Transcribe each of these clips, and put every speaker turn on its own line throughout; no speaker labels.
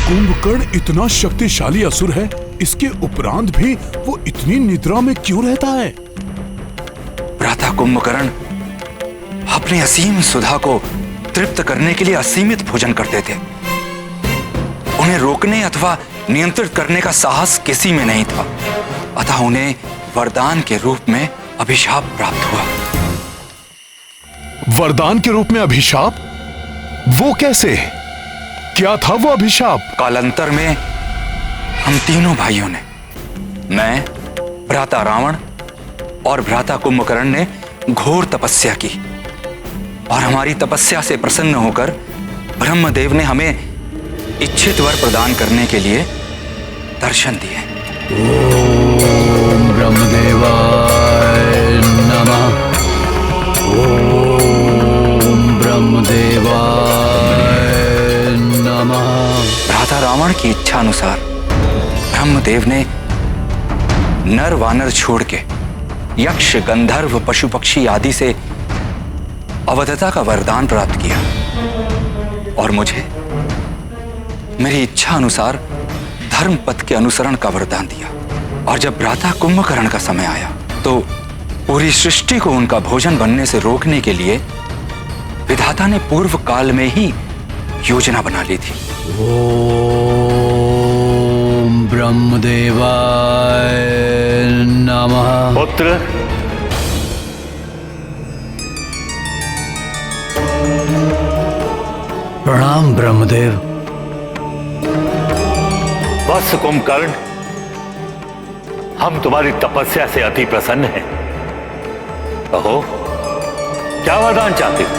कुंभकर्ण इतना शक्तिशाली असुर है, इसके उपरांत भी वो इतनी निद्रा में क्यों रहता है?
भ्राता कुंभकर्ण अपने असीम सुधा को तृप्त करने के लिए असीमित भोजन करते थे। उन्हें रोकने अथवा नियंत्रित करने का साहस किसी में नहीं था, अतः उन्हें वरदान के रूप में अभिशाप प्राप्त हुआ।
वरदान के रूप में अभिशाप? वो कैसे? क्या था वो अभिशाप?
कालांतर में हम तीनों भाइयों ने, मैं, भ्राता रावण और भ्राता कुंभकर्ण ने घोर तपस्या की और हमारी तपस्या से प्रसन्न होकर ब्रह्मदेव ने हमें इच्छित वर प्रदान करने के लिए दर्शन दिए।
ओम ब्रह्मदेवाय नमः। ओम ब्रह्मदेवाय नमः।
भ्राता रावण की इच्छा अनुसार ब्रह्मदेव ने नर वानर छोड़ के यक्ष, गंधर्व, पशु पक्षी आदि से अवधता का वरदान प्राप्त किया और मुझे मेरी इच्छा अनुसार धर्म पथ के अनुसरण का वरदान दिया। और जब भ्राता कुंभकर्ण का समय आया तो पूरी सृष्टि को उनका भोजन बनने से रोकने के लिए विधाता ने पूर्व काल में ही योजना बना ली थी।
ओम ब्रह्मदेवाय नमः।
पुत्र,
प्रणाम ब्रह्मदेव।
वत्स कुंभकर्ण, हम तुम्हारी तपस्या से अति प्रसन्न हैं। कहो, क्या वरदान चाहते हो?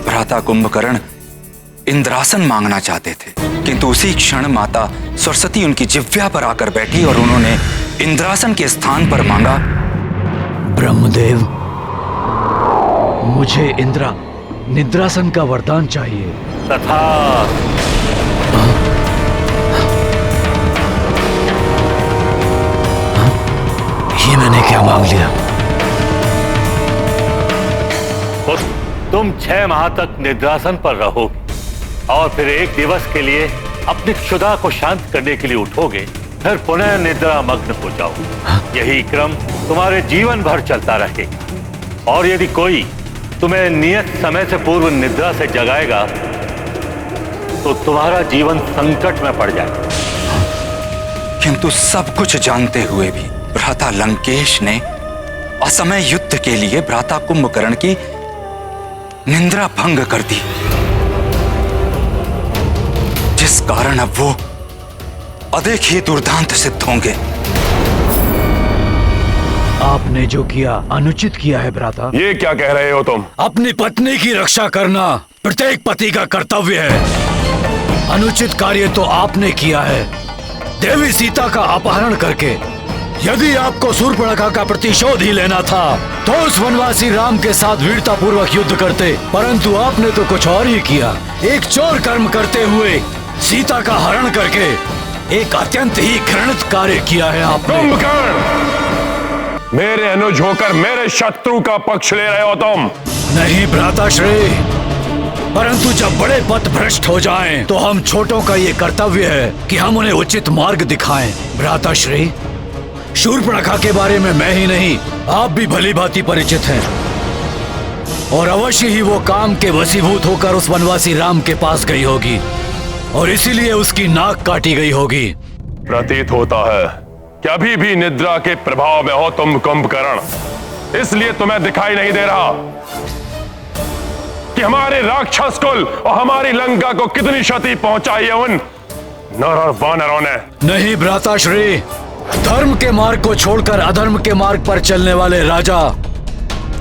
भ्राता कुंभकर्ण इंद्रासन मांगना चाहते थे, किंतु उसी क्षण माता सरस्वती उनकी जिह्वा पर आकर बैठी और उन्होंने इंद्रासन के स्थान पर मांगा,
ब्रह्मदेव, मुझे निद्रासन का वरदान चाहिए।
तथा
ये मैंने क्या मांग लिया?
तुम 6 माह तक निद्रासन पर रहोगे और फिर एक दिवस के लिए अपनी क्षुधा को शांत करने के लिए उठोगे, फिर पुनः निद्रा मग्न हो जाओगे। यही क्रम तुम्हारे जीवन भर चलता रहेगा और यदि कोई तुम्हें नियत समय से पूर्व निद्रा से जगाएगा तो तुम्हारा जीवन संकट में पड़ जाएगा।
किंतु सब कुछ जानते हुए भी भ्राता लंकेश ने असमय युद्ध के लिए भ्राता कुंभकर्ण की निंद्रा भंग कर दी, जिस कारण अब वो अदेखिए दुर्दांत सिद्ध होंगे।
आपने जो किया अनुचित किया है भ्राता।
ये क्या कह रहे हो तुम?
अपनी पत्नी की रक्षा करना प्रत्येक पति का कर्तव्य है। अनुचित कार्य तो आपने किया है, देवी सीता का अपहरण करके। यदि आपको शूर्पणखा का प्रतिशोध ही लेना था तो उस वनवासी राम के साथ वीरता पूर्वक युद्ध करते, परंतु आपने तो कुछ और ही किया। एक चोर कर्म करते हुए सीता का हरण करके एक अत्यंत ही घृणित कार्य किया है आपने।
कुंभकर्ण, मेरे अनुज होकर मेरे शत्रु का पक्ष ले रहे हो तुम?
नहीं भ्राताश्री, परंतु जब बड़े पथ भ्रष्ट हो जाएं, तो हम छोटों का ये कर्तव्य है कि हम उन्हें उचित मार्ग दिखाएं। भ्राताश्री, शूर्पणखा के बारे में मैं ही नहीं, आप भी भली भांति परिचित हैं और अवश्य ही वो काम के वशीभूत होकर उस वनवासी राम के पास गई होगी और इसीलिए उसकी नाक काटी गई होगी।
प्रतीत होता है कि अभी भी निद्रा के प्रभाव में हो तुम कुंभकर्ण, इसलिए तुम्हें दिखाई नहीं दे रहा कि हमारे राक्षस कुल और हमारी लंका को कितनी क्षति पहुंचाई है उन नर और वानरों ने।
नहीं भ्राताश्री, धर्म के मार्ग को छोड़कर अधर्म के मार्ग पर चलने वाले राजा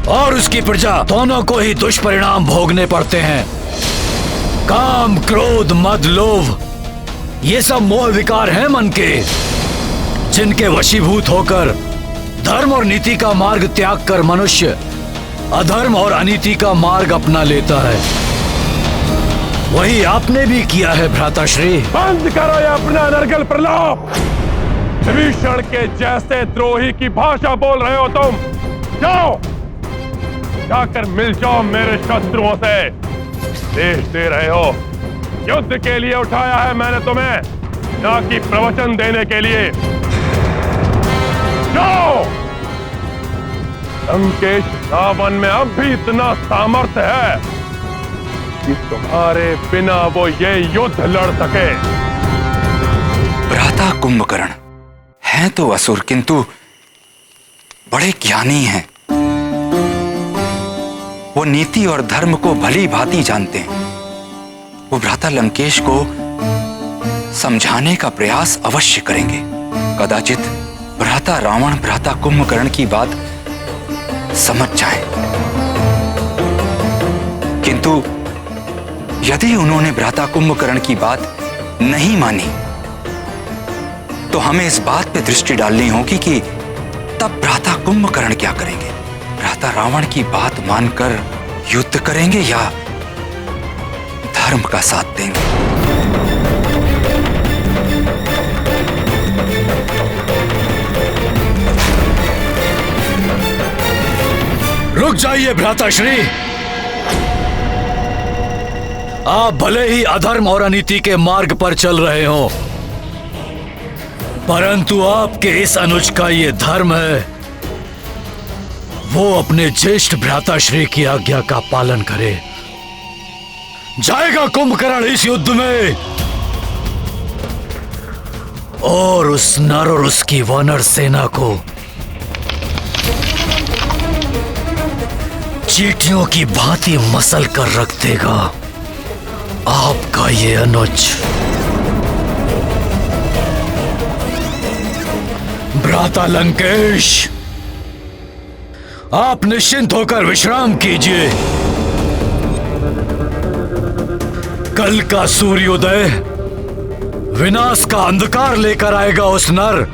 और उसकी प्रजा दोनों को ही दुष्परिणाम भोगने पड़ते हैं। काम, क्रोध, मद, लोभ, ये सब मोह विकार हैं मन के, जिनके वशीभूत होकर धर्म और नीति का मार्ग त्याग कर मनुष्य अधर्म और अनीति का मार्ग अपना लेता है। वही आपने भी किया है भ्राताश्री।
बंद करो ये अपना नरगल प्रलाप। विभीषण के जैसे द्रोही की भाषा बोल रहे हो तुम। जाओ, जाकर मिल जाओ मेरे शत्रुओं से। देश दे रहे हो युद्ध के लिए उठाया है मैंने तुम्हें, ना कि प्रवचन देने के लिए। जाओ! लंकेश रावण में अब भी इतना सामर्थ्य है कि तुम्हारे बिना वो ये युद्ध लड़ सके।
भ्राता कुंभकर्ण हैं तो असुर, किंतु बड़े ज्ञानी हैं। वो नीति और धर्म को भली भांति जानते हैं। वो भ्राता लंकेश को समझाने का प्रयास अवश्य करेंगे। कदाचित भ्राता रावण भ्राता कुंभकर्ण की बात समझ जाए, किंतु यदि उन्होंने भ्राता कुंभकर्ण की बात नहीं मानी तो हमें इस बात पे दृष्टि डालनी होगी कि तब भ्राता कुंभकर्ण क्या करेंगे। भ्राता रावण की बात मानकर युद्ध करेंगे या धर्म का साथ देंगे।
रुक जाइए भ्राताश्री। आप भले ही अधर्म और अनीति के मार्ग पर चल रहे हो, परंतु आपके इस अनुज का ये धर्म है, वो अपने ज्येष्ठ भ्राताश्री की आज्ञा का पालन करे। जाएगा कुंभकर्ण इस युद्ध में और उस नर और उसकी वानर सेना को चींटियों की भांति मसल कर रख देगा। आपका ये अनुज। भ्राता लंकेश, आप निश्चिंत होकर विश्राम कीजिए। कल का सूर्योदय विनाश का अंधकार लेकर आएगा उस नर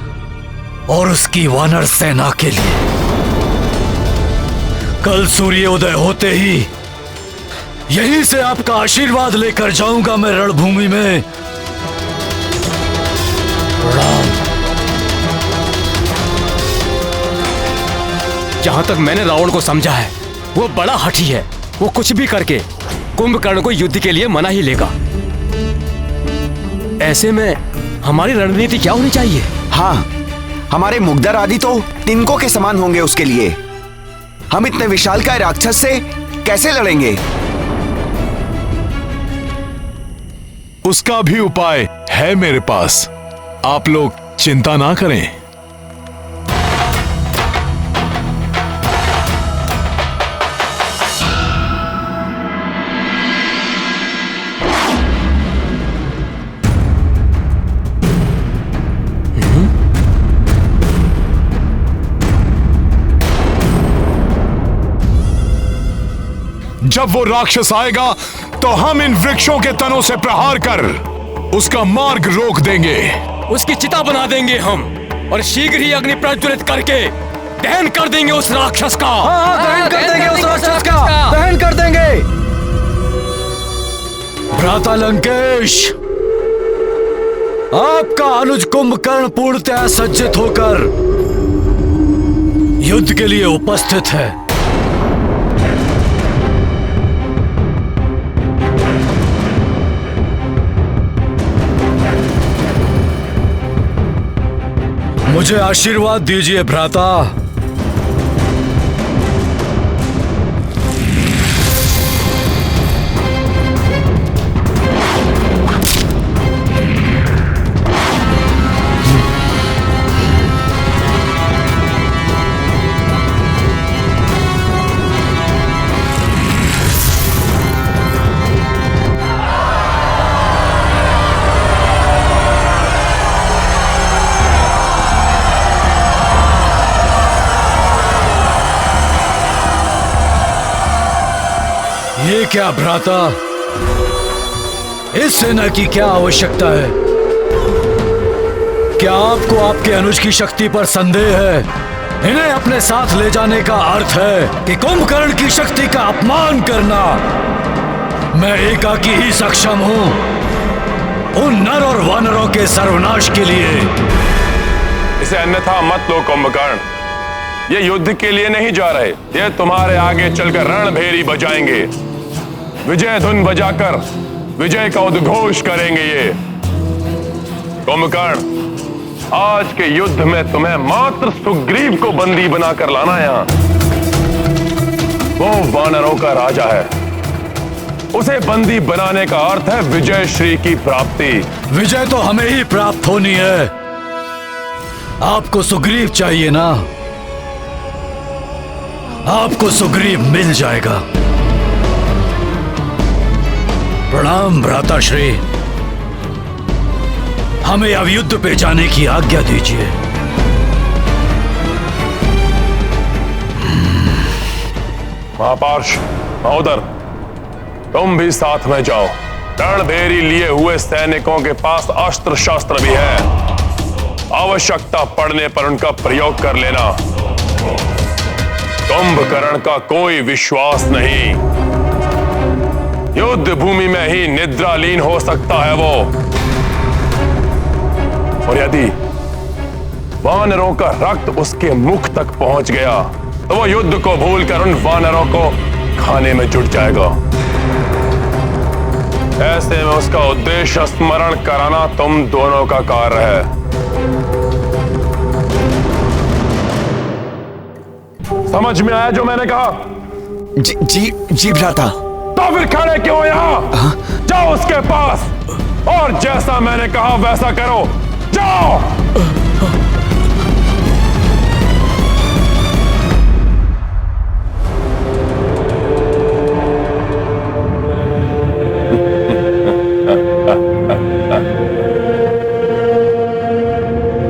और उसकी वानर सेना के लिए। कल सूर्योदय होते ही यहीं से आपका आशीर्वाद लेकर जाऊंगा मैं रणभूमि में। प्रणाम।
जहां तक मैंने रावण को समझा है, वो बड़ा हठी है। वो कुछ भी करके कुंभकर्ण को युद्ध के लिए मना ही लेगा। ऐसे में हमारी रणनीति क्या होनी चाहिए?
हाँ, हमारे मुग्धर आदि तो तिनकों के समान होंगे उसके लिए। हम इतने विशालकाय राक्षस से कैसे लड़ेंगे?
उसका भी उपाय है मेरे पास, आप लोग चिंता ना करें। जब वो राक्षस आएगा तो हम इन वृक्षों के तनों से प्रहार कर उसका मार्ग रोक देंगे।
उसकी चिता बना देंगे हम और शीघ्र ही अग्नि प्रज्वलित करके दहन कर देंगे उस राक्षस का।
दहन कर देंगे उस राक्षस का, दहन कर देंगे। भ्राता लंकेश, आपका अनुज कुंभकर्ण पूर्णतः सज्जित होकर युद्ध के लिए उपस्थित है। मुझे आशीर्वाद दीजिए भ्राता। ये क्या भ्राता, इस सेना की क्या आवश्यकता है? क्या आपको आपके अनुज की शक्ति पर संदेह है? इन्हें अपने साथ ले जाने का अर्थ है कि कुंभकर्ण की शक्ति का अपमान करना। मैं एकाकी ही सक्षम हूं उन नर और वानरों के सर्वनाश के लिए।
इसे अन्यथा मत लो कुंभकर्ण, ये युद्ध के लिए नहीं जा रहे, ये तुम्हारे आगे चलकर रणभेरी बजाएंगे। विजय धुन बजाकर विजय का उद्घोष करेंगे ये। कुंभकर्ण, आज के युद्ध में तुम्हें मात्र सुग्रीव को बंदी बनाकर लाना यहां। वो वानरों का राजा है, उसे बंदी बनाने का अर्थ है विजय श्री की प्राप्ति।
विजय तो हमें ही प्राप्त होनी है। आपको सुग्रीव चाहिए ना, आपको सुग्रीव मिल जाएगा। प्रणाम भ्राताश्री, हमें अब युद्ध पे जाने की आज्ञा दीजिए।
महापार्श महोदर, तुम भी साथ में जाओ। रणभेरी लिए हुए सैनिकों के पास अस्त्र शस्त्र भी है, आवश्यकता पड़ने पर उनका प्रयोग कर लेना। कुंभकर्ण का कोई विश्वास नहीं, युद्ध भूमि में ही निद्रालीन हो सकता है वो। और यदि वानरों का रक्त उसके मुख तक पहुंच गया तो वो युद्ध को भूलकर उन वानरों को खाने में जुट जाएगा। ऐसे में उसका उद्देश्य स्मरण कराना तुम दोनों का कार्य है। समझ में आया जो मैंने कहा?
जी भ्राता।
तो फिर खड़े क्यों यहां? जाओ उसके पास और जैसा मैंने कहा वैसा करो। जाओ।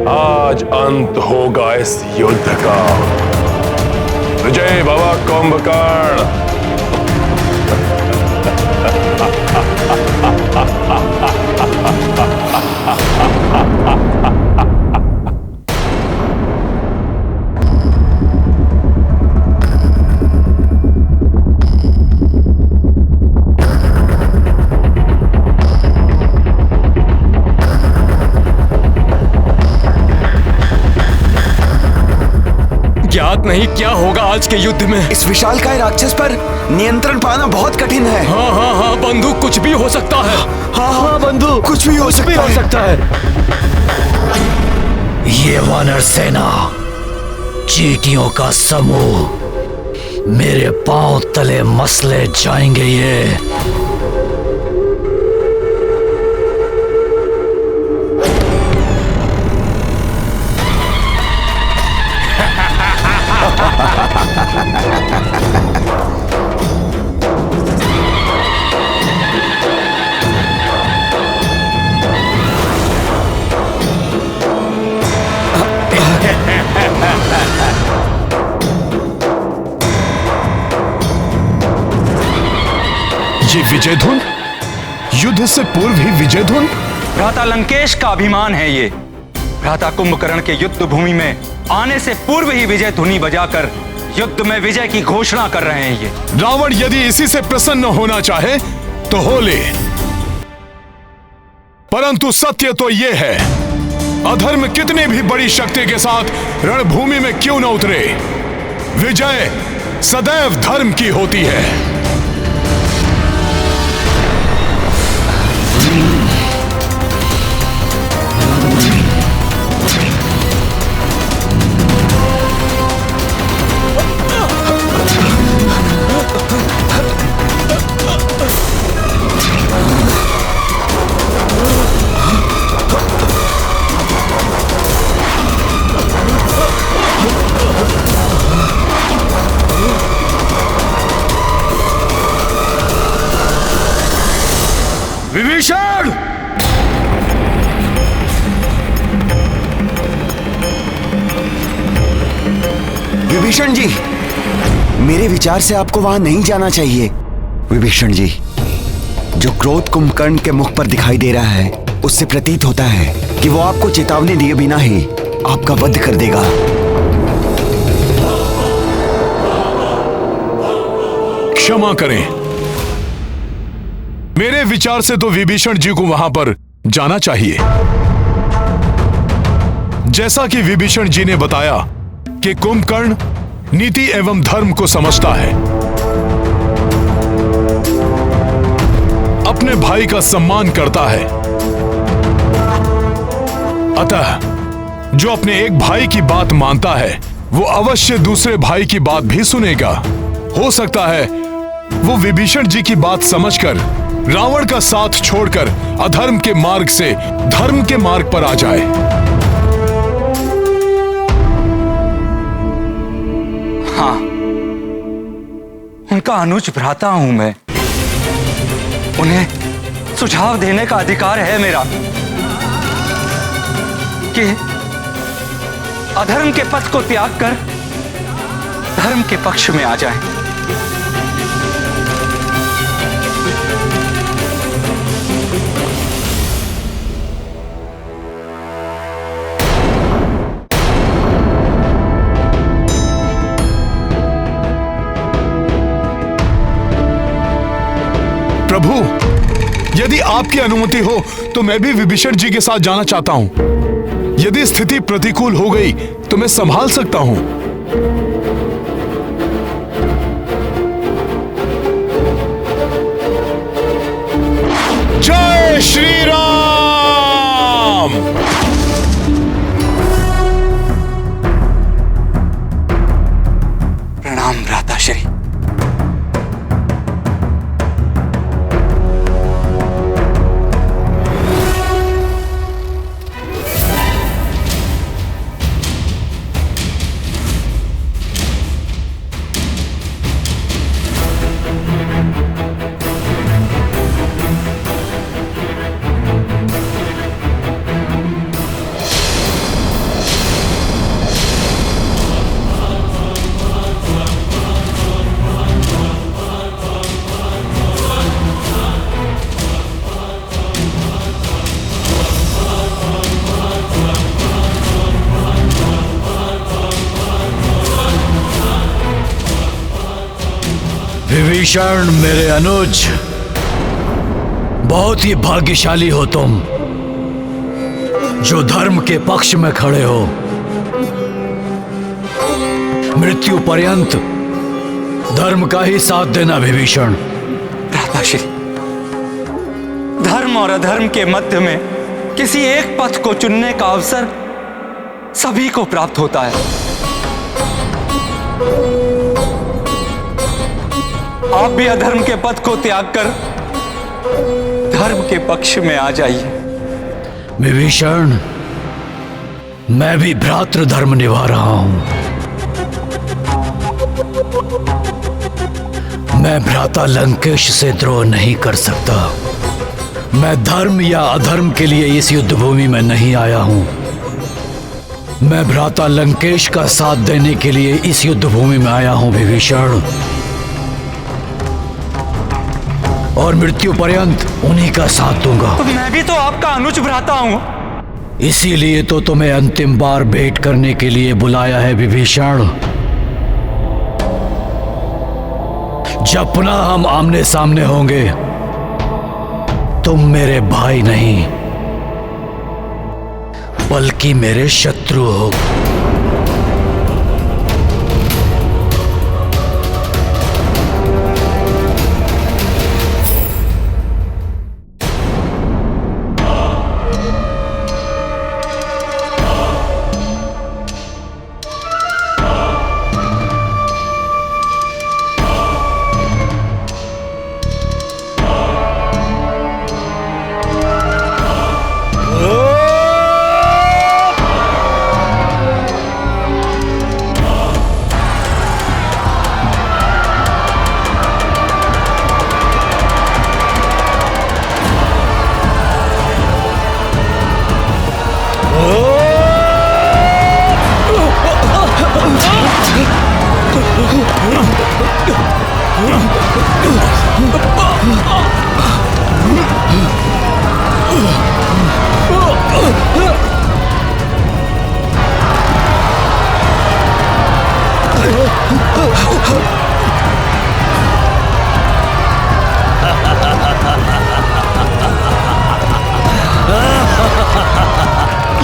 आज अंत होगा इस युद्ध का। विजय भव कुंभकर्ण।
ज्ञात नहीं क्या होगा आज के युद्ध में।
इस विशालकाय राक्षस पर नियंत्रण पाना बहुत कठिन है।
हाँ, बंधु, कुछ भी हो सकता है।
हाँ बंधु, कुछ भी हो सकता है।
ये वानर सेना, चींटियों का समूह, मेरे पांव तले मसले जाएंगे ये।
ये विजय धुन, युद्ध से पूर्व ही विजय धुन।
भ्राता लंकेश का अभिमान है ये। भ्राता कुंभकर्ण के युद्ध भूमि में आने से पूर्व ही विजय धुनी बजाकर युद्ध में विजय की घोषणा कर रहे हैं ये।
रावण यदि इसी से प्रसन्न होना चाहे तो हो ले, परंतु सत्य तो यह है, अधर्म कितनी भी बड़ी शक्ति के साथ रणभूमि में क्यों न उतरे, विजय सदैव धर्म की होती है।
विभीषण!
विभीषण जी, मेरे विचार से आपको वहां नहीं जाना चाहिए। विभीषण जी, जो क्रोध कुंभकर्ण के मुख पर दिखाई दे रहा है, उससे प्रतीत होता है कि वो आपको चेतावनी दिए बिना ही आपका वध कर देगा।
क्षमा करें, मेरे विचार से तो विभीषण जी को वहां पर जाना चाहिए। जैसा कि विभीषण जी ने बताया कि कुंभकर्ण नीति एवं धर्म को समझता है। अपने भाई का सम्मान करता है। अतः जो अपने एक भाई की बात मानता है वो अवश्य दूसरे भाई की बात भी सुनेगा। हो सकता है वो विभीषण जी की बात समझकर रावण का साथ छोड़कर अधर्म के मार्ग से धर्म के मार्ग पर आ जाए।
हाँ, उनका अनुज भ्राता हूं मैं। उन्हें सुझाव देने का अधिकार है मेरा कि अधर्म के पथ को त्याग कर धर्म के पक्ष में आ जाए।
प्रभु, यदि आपकी अनुमति हो तो मैं भी विभीषण जी के साथ जाना चाहता हूं। यदि स्थिति प्रतिकूल हो गई तो मैं संभाल सकता हूं। जय श्री राम।
प्रणाम भ्राताश्री।
विभीषण मेरे अनुज, बहुत ही भाग्यशाली हो तुम जो धर्म के पक्ष में खड़े हो। मृत्यु पर्यंत धर्म का ही साथ देना विभीषण।
भ्राताश्री, धर्म और अधर्म के मध्य में किसी एक पथ को चुनने का अवसर सभी को प्राप्त होता है। आप भी अधर्म के पथ को त्याग कर धर्म के पक्ष में आ जाइए।
विभीषण, मैं भी भ्रातृ धर्म निभा रहा हूं। मैं भ्राता लंकेश से द्रोह नहीं कर सकता। मैं धर्म या अधर्म के लिए इस युद्ध भूमि में नहीं आया हूं। मैं भ्राता लंकेश का साथ देने के लिए इस युद्ध भूमि में आया हूं विभीषण, और मृत्यु पर्यंत उन्हीं का साथ दूंगा।
तो मैं भी तो आपका अनुज भ्राता हूं।
इसीलिए तो तुम्हें अंतिम बार भेंट करने के लिए बुलाया है विभीषण। जब पुनः हम आमने सामने होंगे, तुम मेरे भाई नहीं बल्कि मेरे शत्रु हो।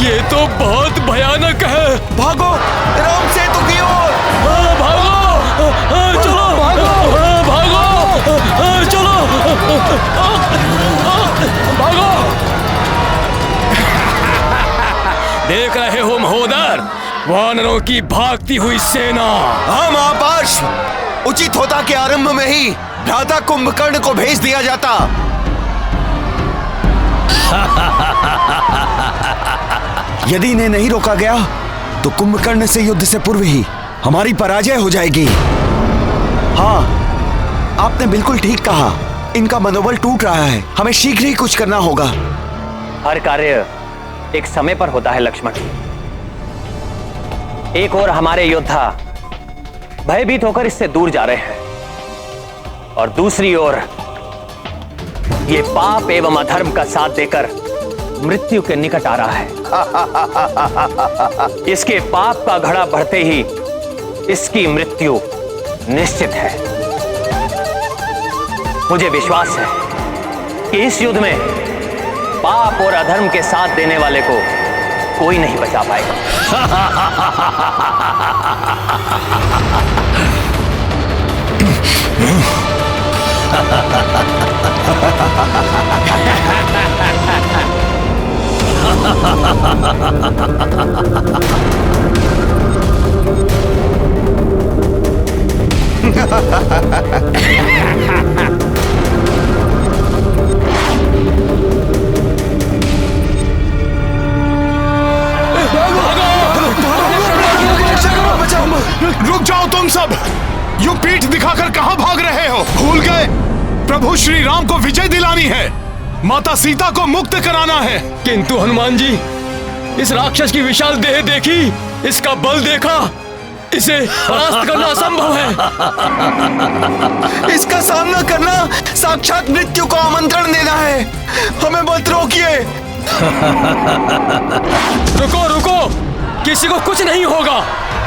ये तो बहुत भयानक है।
भागो राम सेतु की ओर।
भागो, चलो भागो, भागो, चलो। देख रहे हो महोदर, वानरों की भागती हुई सेना।
हाँ महापाश, उचित होता कि आरंभ में ही भ्राता कुंभकर्ण को भेज दिया जाता। यदि इन्हें नहीं रोका गया तो कुंभकर्ण से युद्ध से पूर्व ही हमारी पराजय हो जाएगी। हाँ, आपने बिल्कुल ठीक कहा, इनका मनोबल टूट रहा है। हमें शीघ्र ही कुछ करना होगा।
हर कार्य एक समय पर होता है लक्ष्मण। एक ओर हमारे योद्धा भयभीत होकर इससे दूर जा रहे हैं और दूसरी ओर ये पाप एवं अधर्म का साथ देकर मृत्यु के निकट आ रहा है। इसके पाप का घड़ा बढ़ते ही इसकी मृत्यु निश्चित है। मुझे विश्वास है कि इस युद्ध में पाप और अधर्म के साथ देने वाले को कोई नहीं बचा पाएगा।
रुक जाओ तुम सब! युग पीठ दिखाकर कहां भाग रहे हो? भूल गए प्रभु श्री राम को विजय दिलानी है, माता सीता को मुक्त कराना है।
किंतु हनुमान जी, इस राक्षस की विशाल देह देखी, इसका बल देखा, इसे परास्त करना असंभव है।
इसका सामना करना साक्षात मृत्यु को आमंत्रण देना है। हमें मत रोकिए।
रुको रुको, किसी को कुछ नहीं होगा।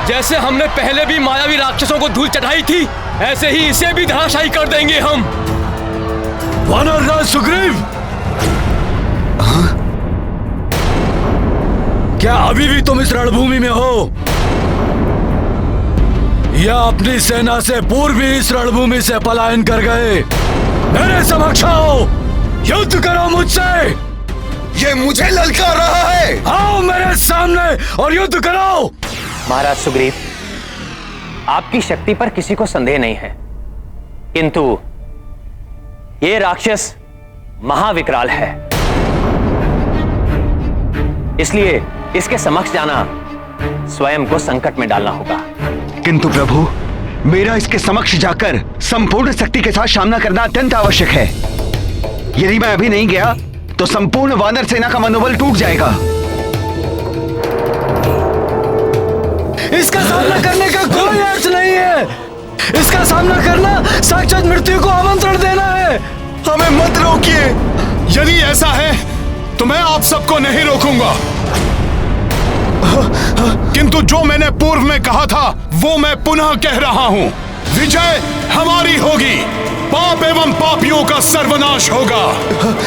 जैसे हमने पहले भी मायावी राक्षसों को धूल चढ़ाई थी, ऐसे ही इसे भी धराशायी कर देंगे हम।
वानरराज सुग्रीव, क्या अभी भी तुम इस रणभूमि में हो, या अपनी सेना से पूर्व ही इस रणभूमि से पलायन कर गए? मेरे समक्ष आओ, युद्ध करो मुझसे।
ये मुझे ललकार रहा है।
आओ मेरे सामने और युद्ध करो।
महाराज सुग्रीव, आपकी शक्ति पर किसी को संदेह नहीं है, किंतु ये राक्षस महाविकराल है, इसलिए इसके समक्ष जाना स्वयं को संकट में डालना होगा।
किंतु प्रभु, मेरा इसके समक्ष जाकर संपूर्ण शक्ति के साथ सामना करना अत्यंत आवश्यक है। यदि मैं अभी नहीं गया तो संपूर्ण वानर सेना का मनोबल टूट जाएगा।
इसका सामना करने का कोई अर्थ नहीं है। इसका सामना करना साक्षात मृत्यु को आमंत्रण देना है।
हमें मत रोकिए।
यदि ऐसा है तो मैं आप सबको नहीं रोकूंगा, किंतु जो मैंने पूर्व में कहा था वो मैं पुनः कह रहा हूं। विजय हमारी होगी, पाप एवं पापियों का सर्वनाश होगा,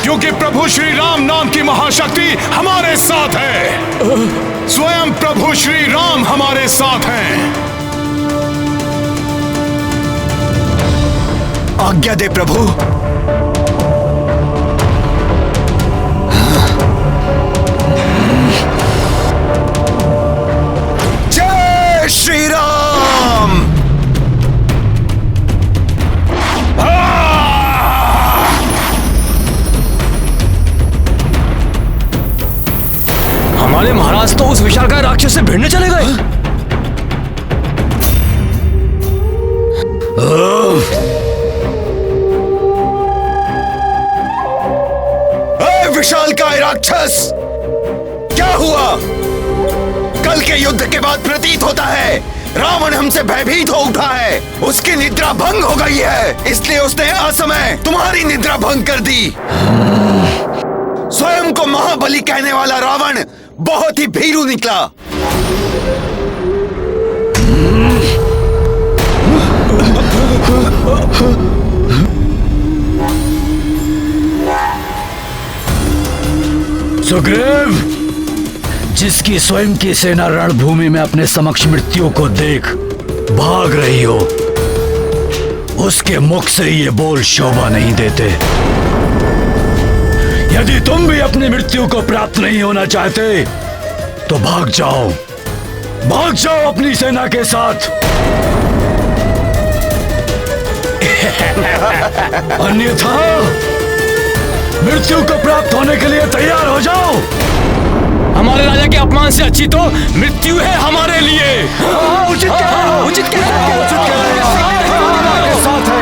क्योंकि प्रभु श्री राम नाम की महाशक्ति हमारे साथ है। स्वयं प्रभु श्री राम हमारे साथ हैं।
आज्ञा दे प्रभु। जय श्री राम।
हमारे महाराज तो उस विशालकाय राक्षस से भिड़ने चले गए।
विशालकाय राक्षस, क्या हुआ? कल के युद्ध के बाद प्रतीत होता है रावण हमसे भयभीत हो उठा है। उसकी निद्रा भंग हो गई है, इसलिए उसने असमय तुम्हारी निद्रा भंग कर दी। स्वयं को महाबली कहने वाला रावण बहुत ही भीरू निकला।
सुग्रीव, जिसकी स्वयं की सेना रणभूमि में अपने समक्ष मृत्यु को देख भाग रही हो, उसके मुख से ये बोल शोभा नहीं देते। यदि तुम भी अपनी मृत्यु को प्राप्त नहीं होना चाहते तो भाग जाओ अपनी सेना के साथ। अन्यथा मृत्यु को प्राप्त होने के लिए तैयार हो जाओ।
हमारे राजा के अपमान से अच्छी तो मृत्यु है हमारे लिए।
उचित कह रहे हैं। साथ है।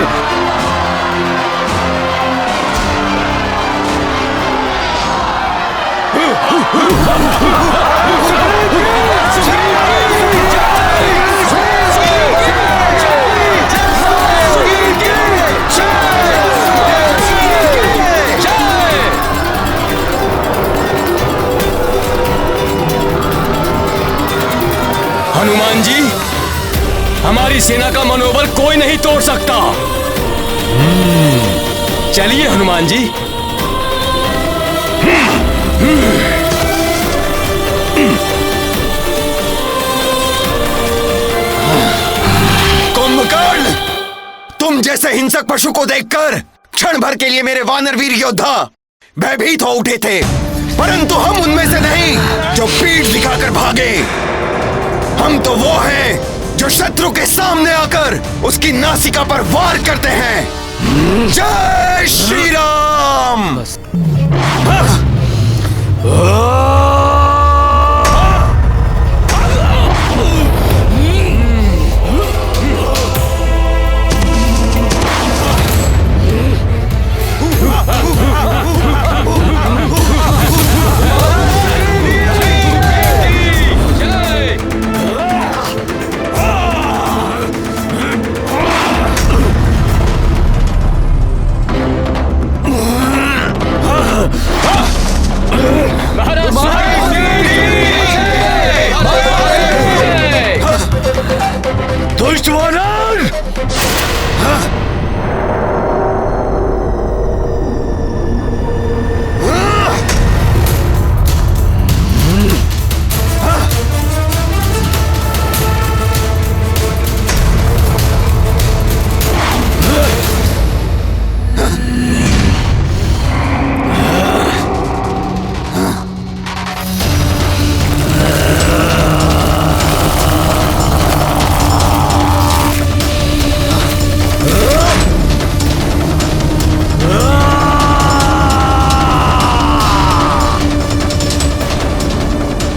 हनुमान जी, हमारी सेना का मनोबल कोई नहीं तोड़ सकता। चलिए हनुमान जी।
कुंभकर्ण, तुम जैसे हिंसक पशु को देखकर क्षण भर के लिए मेरे वानरवीर योद्धा भयभीत हो उठे थे, परंतु हम उनमें से नहीं जो पीठ दिखाकर भागे। हम तो वो हैं जो शत्रु के सामने आकर उसकी नासिका पर वार करते हैं। जय श्री राम।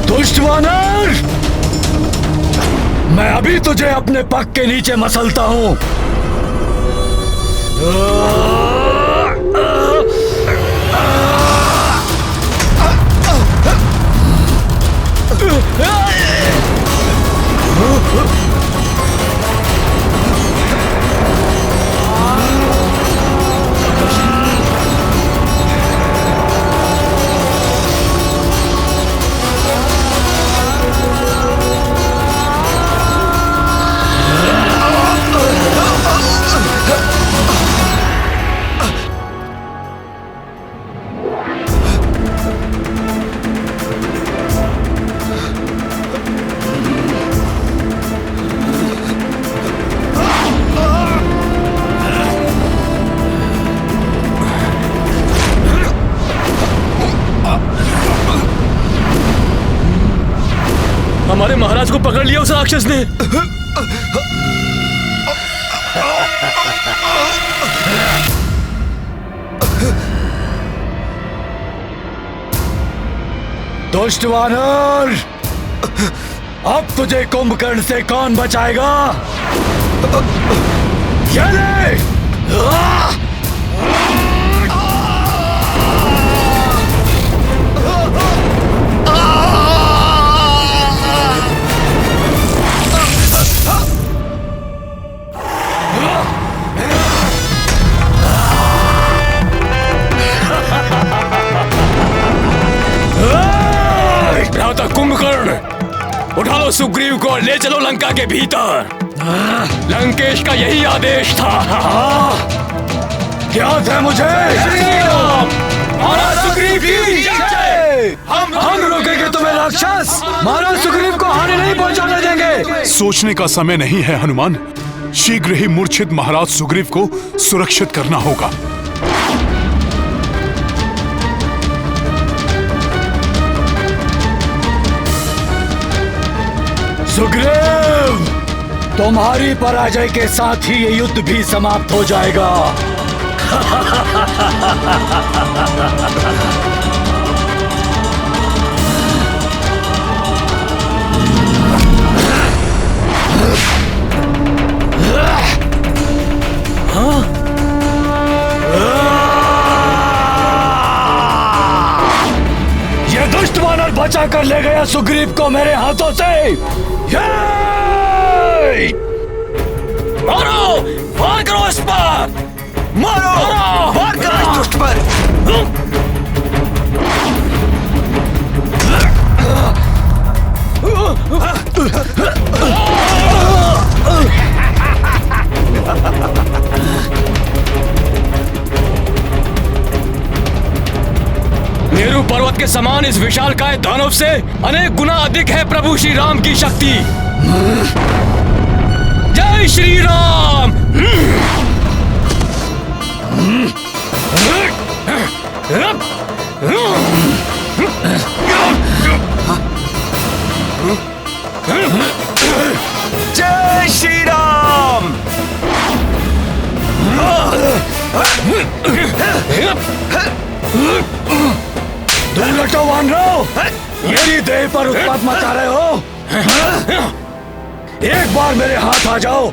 दुष्ट वानर! मैं अभी तुझे अपने पग के नीचे मसलता हूं।
हमारे महाराज को पकड़ लिया उस राक्षस ने।
दुष्ट वानर, अब तुझे कुंभकर्ण से कौन बचाएगा? ये ले!
कुंभकर्ण, उठा लो सुग्रीव को और ले चलो लंका के भीतर। लंकेश का यही आदेश था।
याद है मुझे।
महाराज सुग्रीव की जय।
हम रोकेंगे तुम्हें राक्षस। महाराज सुग्रीव को हानि नहीं पहुंचाने देंगे।
सोचने का समय नहीं है हनुमान, शीघ्र ही मूर्छित महाराज सुग्रीव को सुरक्षित करना होगा।
सुग्रीव, तुम्हारी पराजय के साथ ही ये युद्ध भी समाप्त हो जाएगा। ये दुष्ट वानर बचा कर ले गया सुग्रीव को मेरे हाथों से। मारो, वार करो इस पर, मारो, वार करो इस दुष्ट पर।
मेरू पर्वत के समान इस विशालकाय दानव से अनेक गुना अधिक है प्रभु श्री राम की शक्ति। जय श्री राम।
जय श्री राम।
दुर्लटो वानरो, मेरी देह पर उत्पात मचा रहे हो। एक बार मेरे हाथ आ जाओ,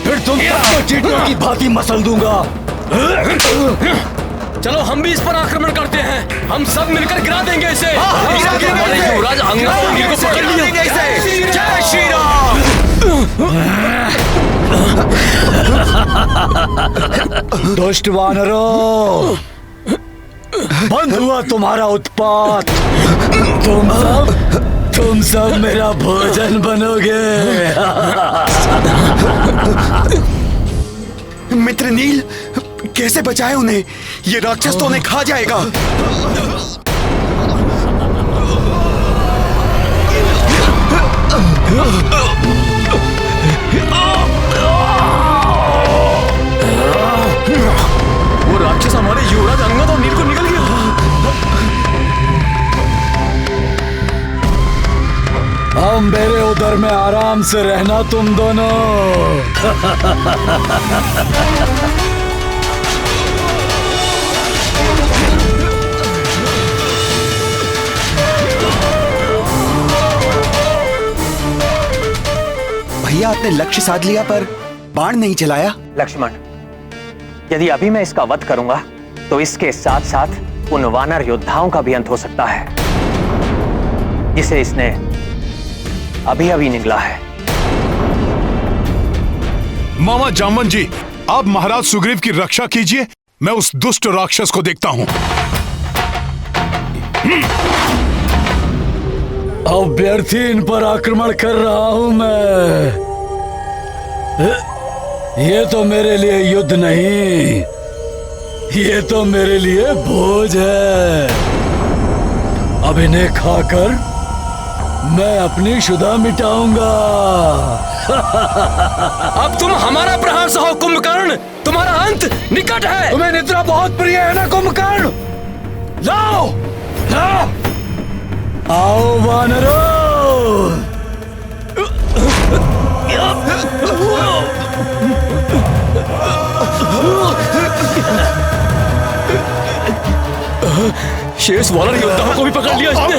फिर तुम सबको चींटियों की भांति मसल दूंगा।
चलो हम भी इस पर आक्रमण करते हैं। हम सब मिलकर गिरा देंगे इसे। युवराज अंगद और नील को पकड़ लिया।
जय श्री राम।
दुष्ट वानरों, बंद हुआ तुम्हारा उत्पात। तुम सब मेरा भोजन बनोगे।
मित्र नील, कैसे बचाए उन्हें? ये राक्षस तो उन्हें खा जाएगा।
वो राक्षस हमारे युवराज अंगद और नील को निकल गया।
हम मेरे उदर में आराम से रहना तुम दोनों।
भैया, आपने लक्ष्य साध लिया पर बाण नहीं चलाया।
लक्ष्मण, यदि अभी मैं इसका वध करूंगा तो इसके साथ साथ उन वानर योद्धाओं का भी अंत हो सकता है जिसे इसने अभी अभी निगला है।
मामा जामवन जी, आप महाराज सुग्रीव की रक्षा कीजिए, मैं उस दुष्ट राक्षस को देखता हूं।
अब व्यर्थी इन पर आक्रमण कर रहा हूं मैं। ये तो मेरे लिए युद्ध नहीं, ये तो मेरे लिए भोज है। अब इन्हें खाकर मैं अपनी शुदा मिटाऊंगा।
अब तुम हमारा प्रहार सहो कुंभकर्ण, तुम्हारा अंत निकट है।
तुम्हें निद्रा बहुत प्रिय है ना कुंभकर्ण? लाओ, लाओ, आओ वानरों।
शेष वानर योद्धाओं को भी पकड़ लिया इसने।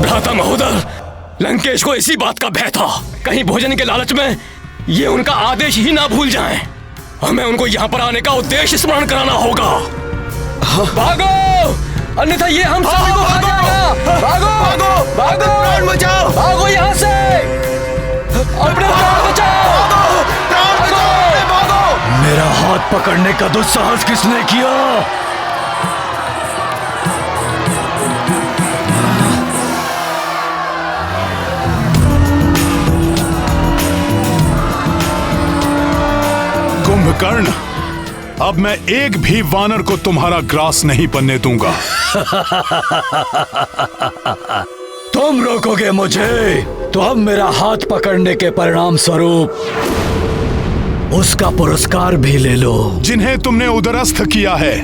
भ्राता महोदय, लंकेश को इसी बात का भय था, कहीं भोजन के लालच में ये उनका आदेश ही ना भूल जाएं। हमें उनको यहाँ पर आने का उद्देश्य स्मरण कराना होगा। भागो, अन्यथा ये हम सभी को खा जाएगा। भागो, भागो, भागो,
प्राण बचाओ,
भागो यहाँ से, अपने प्राण बचाओ, भागो।
मेरा हाथ पकड़ने का दुस्साहस किसने किया?
कुंभकर्ण, अब मैं एक भी वानर को तुम्हारा ग्रास नहीं बनने दूंगा।
तुम रोकोगे मुझे तो अब मेरा हाथ पकड़ने के परिणाम स्वरूप उसका पुरस्कार भी ले लो।
जिन्हें तुमने उदरस्थ किया है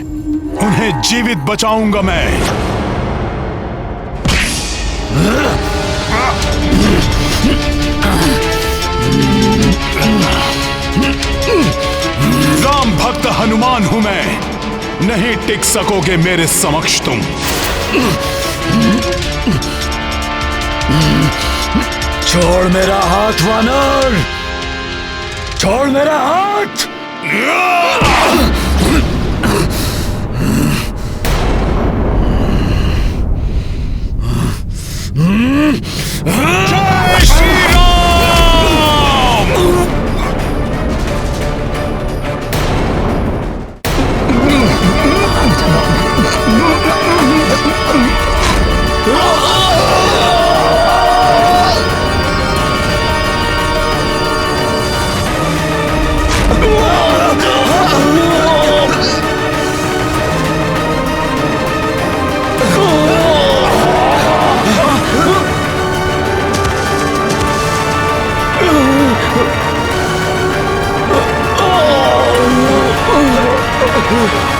उन्हें जीवित बचाऊंगा मैं। राम भक्त हनुमान हूं मैं, नहीं टिक सकोगे मेरे समक्ष तुम।
छोड़ मेरा हाथ वानर, छोड़ मेरा हाथ।
जय श्री राम।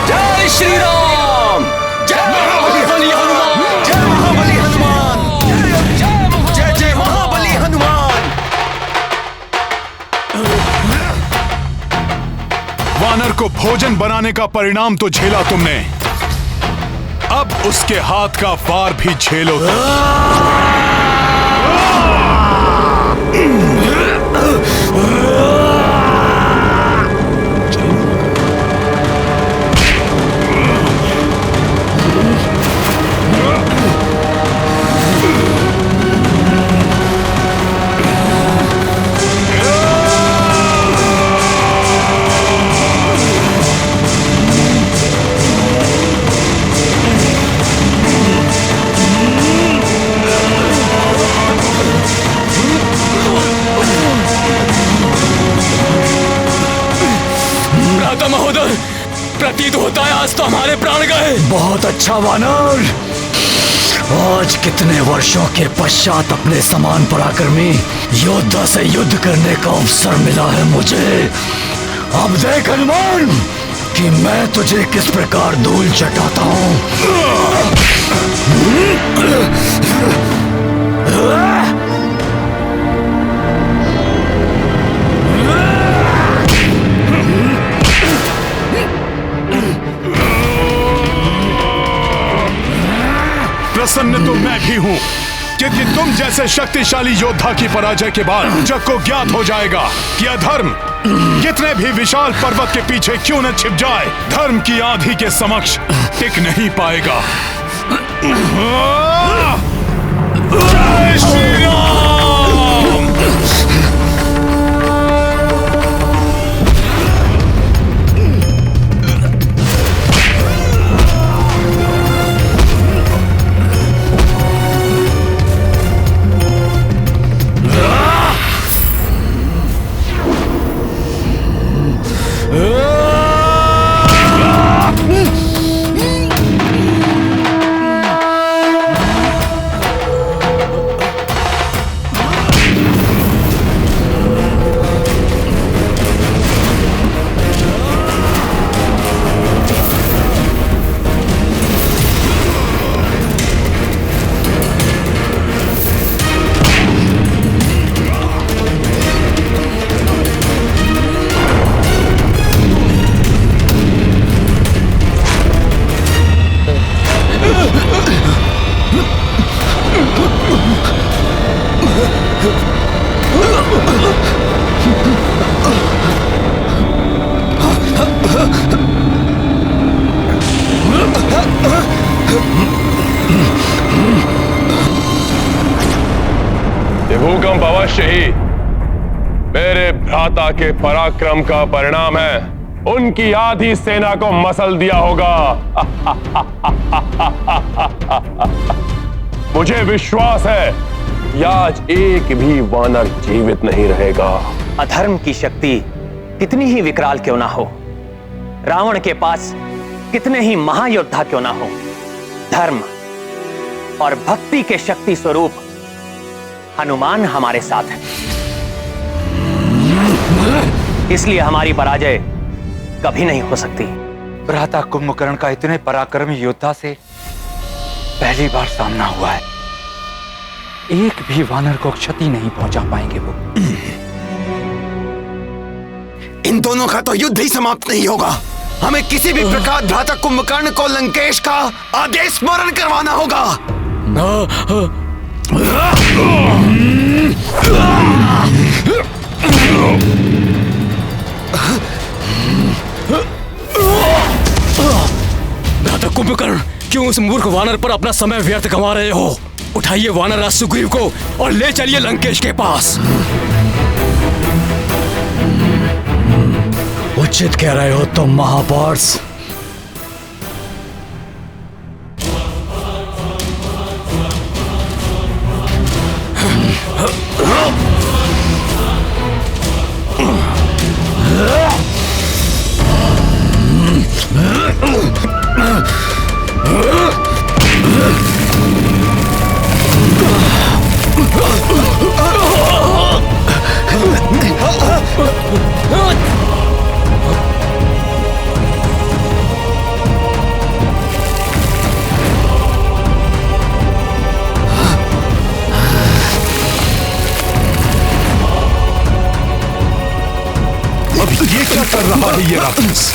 जय श्री राम। जय महाबली हनुमान। जय महाबली हनुमान। जय जय महाबली हनुमान।
वानर को भोजन बनाने का परिणाम तो झेला तुमने, अब उसके हाथ का वार भी झेलो तुम।
महोदय, प्रतीत होता है आज तो हमारे प्राण गए।
बहुत अच्छा वानर, आज कितने वर्षों के पश्चात अपने समान पराक्रमी योद्धा से युद्ध करने का अवसर मिला है मुझे। अब देख हनुमान कि मैं तुझे किस प्रकार धूल चटाता हूं।
प्रसन्न तो मैं भी हूं, क्योंकि तुम जैसे शक्तिशाली योद्धा की पराजय के बाद जग को ज्ञात हो जाएगा कि अधर्म कितने भी विशाल पर्वत के पीछे क्यों न छिप जाए, धर्म की आंधी के समक्ष टिक नहीं पाएगा। जय श्री राम।
ये भूकंप अवश्य ही मेरे भ्राता के पराक्रम का परिणाम है। उनकी आधी सेना को मसल दिया होगा। मुझे विश्वास है कि आज एक भी वानर जीवित नहीं रहेगा।
अधर्म की शक्ति कितनी ही विकराल क्यों ना हो, रावण के पास कितने ही महायोद्धा क्यों ना हो, धर्म और भक्ति के शक्ति स्वरूप हनुमान हमारे साथ है। इसलिए हमारी पराजय कभी नहीं हो सकती।
भ्राता कुंभकर्ण का इतने पराक्रमी योद्धा से पहली बार सामना हुआ है। एक भी वानर को क्षति नहीं पहुंचा पाएंगे वो।
इन दोनों का तो युद्ध ही समाप्त नहीं होगा। हमें किसी भी प्रकार भ्राता कुंभकर्ण को लंकेश का आदेश स्मरण करवाना होगा।
भ्राता कुंभकर्ण, क्यों उस मूर्ख वानर पर अपना समय व्यर्थ गंवा रहे हो? उठाइए वानरराज सुग्रीव को और ले चलिए लंकेश के पास।
उचित कह रहे हो तुम महापार्स।
अब ये क्या कर रहा है ये राक्षस?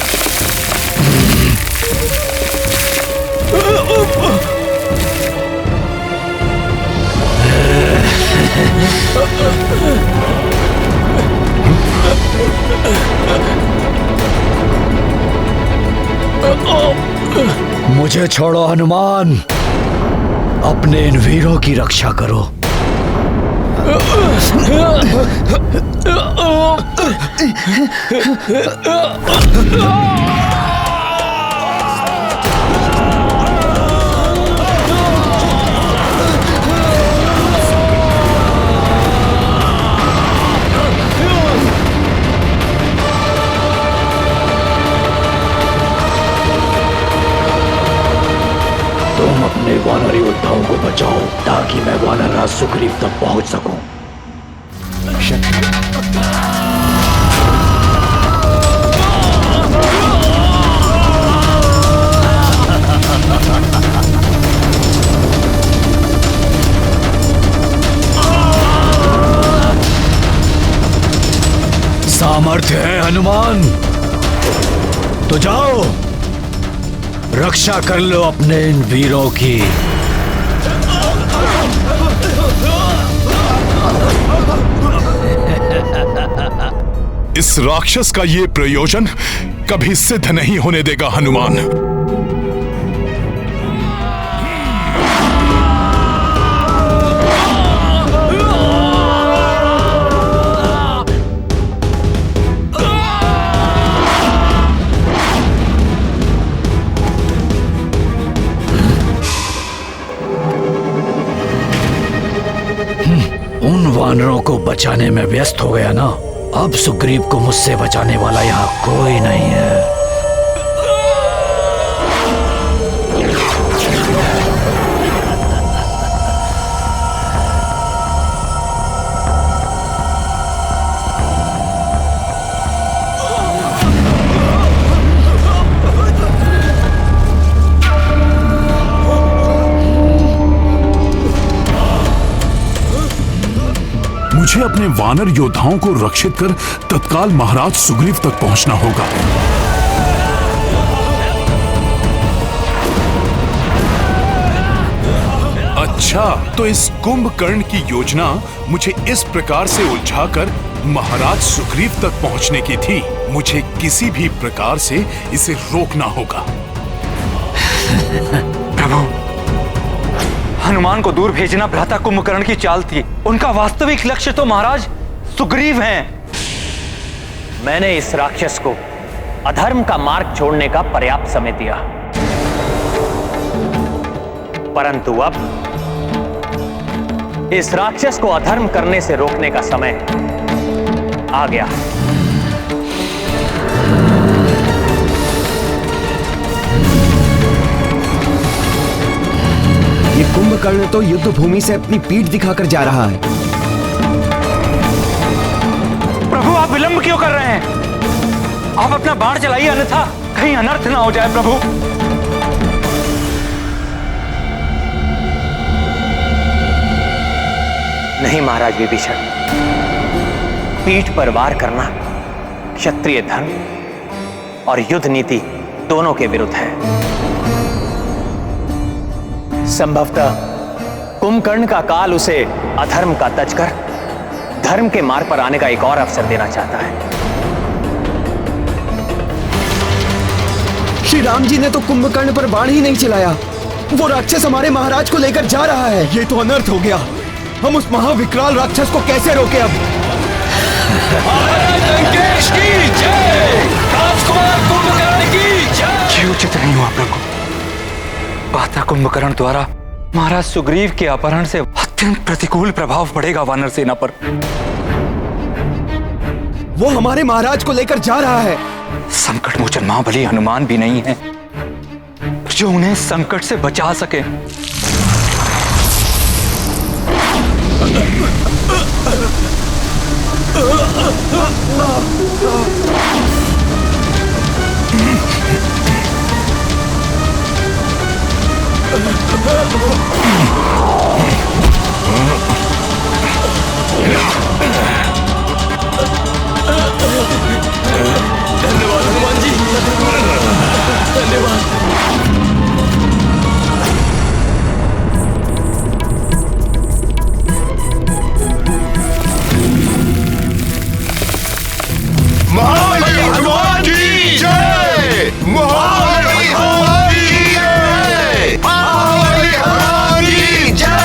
मुझे छोड़ो हनुमान, अपने इन वीरों की रक्षा करो। तुम अपने वानर योद्धाओं को बचाओ ताकि मैं वानरराज सुग्रीव तक पहुंच सकूं। सामर्थ्य है हनुमान, तो जाओ रक्षा कर लो अपने इन वीरों की।
इस राक्षस का ये प्रयोजन कभी सिद्ध नहीं होने देगा हनुमान।
उन वानरों को बचाने में व्यस्त हो गया ना, अब सुग्रीव को मुझसे बचाने वाला यहाँ कोई नहीं है।
मुझे अपने वानर योद्धाओं को रक्षित कर तत्काल महाराज सुग्रीव तक पहुंचना होगा। अच्छा, तो इस कुंभकर्ण की योजना मुझे इस प्रकार से उलझाकर महाराज सुग्रीव तक पहुंचने की थी। मुझे किसी भी प्रकार से इसे रोकना होगा।
प्रभु, हनुमान को दूर भेजना भ्राता कुंभकर्ण की चाल थी। उनका वास्तविक लक्ष्य तो महाराज सुग्रीव हैं।
मैंने इस राक्षस को अधर्म का मार्ग छोड़ने का पर्याप्त समय दिया, परंतु अब इस राक्षस को अधर्म करने से रोकने का समय आ गया।
ये कुंभकर्ण तो युद्ध भूमि से अपनी पीठ दिखाकर जा रहा है।
प्रभु, आप विलंब क्यों कर रहे हैं? आप अपना बाण चलाइए, अन्यथा कहीं अनर्थ ना हो जाए प्रभु।
नहीं महाराज विभीषण, पीठ पर वार करना क्षत्रिय धर्म और युद्ध नीति दोनों के विरुद्ध है। संभवतः कुंभकर्ण का काल उसे अधर्म का तज कर धर्म के मार्ग पर आने का एक और अवसर देना चाहता है।
श्री राम जी ने तो कुंभकर्ण पर बाण ही नहीं चलाया, वो राक्षस हमारे महाराज को लेकर जा रहा है। ये तो अनर्थ हो गया। हम उस महाविकराल राक्षस को कैसे रोके अब?
लंकेश की जय, राजकुमार कुंभकर्ण की जय।
ये उचित नहीं हुआ प्रभु। पाता कुंभकर्ण द्वारा महाराज सुग्रीव के अपहरण से अत्यंत प्रतिकूल प्रभाव पड़ेगा वानर सेना पर।
वो हमारे महाराज को लेकर जा रहा है।
संकट मोचन महाबली हनुमान भी नहीं है जो उन्हें संकट से बचा सके।
धन्यवाद हनुमान जी, धन्यवाद।
महाबली हनुमान की जय, महाबली हनुमान की जय, महाबली हनुमान की जय।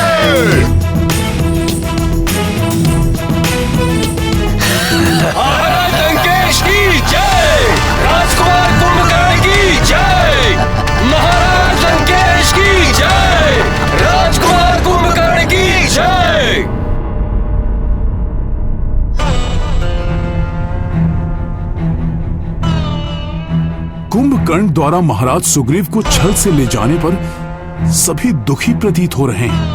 महाराज लंकेश की जय, राजकुमार कुंभकर्ण की जय। महाराज लंकेश की जय, राजकुमार कुंभकर्ण की जय।
कुंभकर्ण द्वारा महाराज सुग्रीव को छल से ले जाने पर सभी दुखी प्रतीत हो रहे हैं।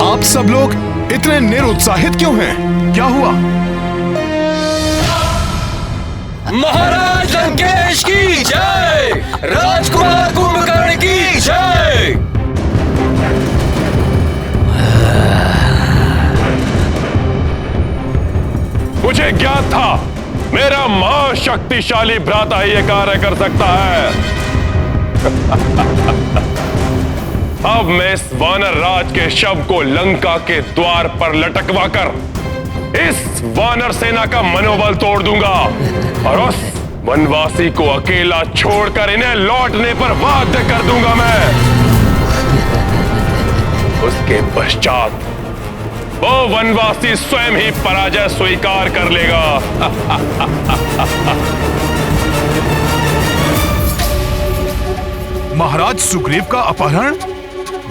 आप सब लोग इतने निरुत्साहित क्यों हैं? क्या हुआ?
महाराज लंकेश की जय, राजकुमार कुंभकर्ण की जय।
मुझे ज्ञात था मेरा महाशक्तिशाली भ्राता ही यह कार्य कर सकता है। अब मैं इस वानर राज के शव को लंका के द्वार पर लटकवा कर इस वानर सेना का मनोबल तोड़ दूंगा और उस वनवासी को अकेला छोड़कर इन्हें लौटने पर बाध्य कर दूंगा मैं। उसके पश्चात वो वनवासी स्वयं ही पराजय स्वीकार कर लेगा।
महाराज सुग्रीव का अपहरण?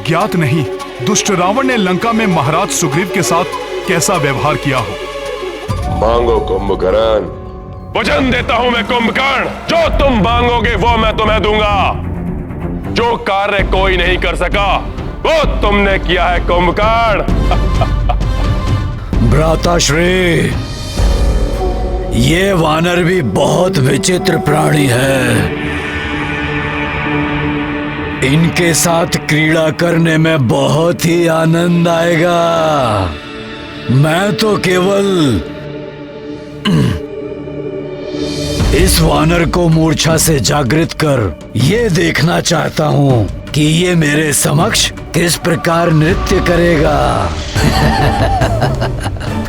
ज्ञात नहीं दुष्ट रावण ने लंका में महाराज सुग्रीव के साथ कैसा व्यवहार किया हो।
मांगो कुंभकर्ण, वचन देता हूं मैं कुंभकर्ण, जो तुम मांगोगे वो मैं तुम्हें दूंगा। जो कार्य कोई नहीं कर सका वो तुमने किया है कुंभकर्ण।
भ्राताश्री, ये वानर भी बहुत विचित्र प्राणी है। इनके साथ क्रीड़ा करने में बहुत ही आनंद आएगा। मैं तो केवल इस वानर को मूर्छा से जागृत कर ये देखना चाहता हूँ कि ये मेरे समक्ष किस प्रकार नृत्य करेगा।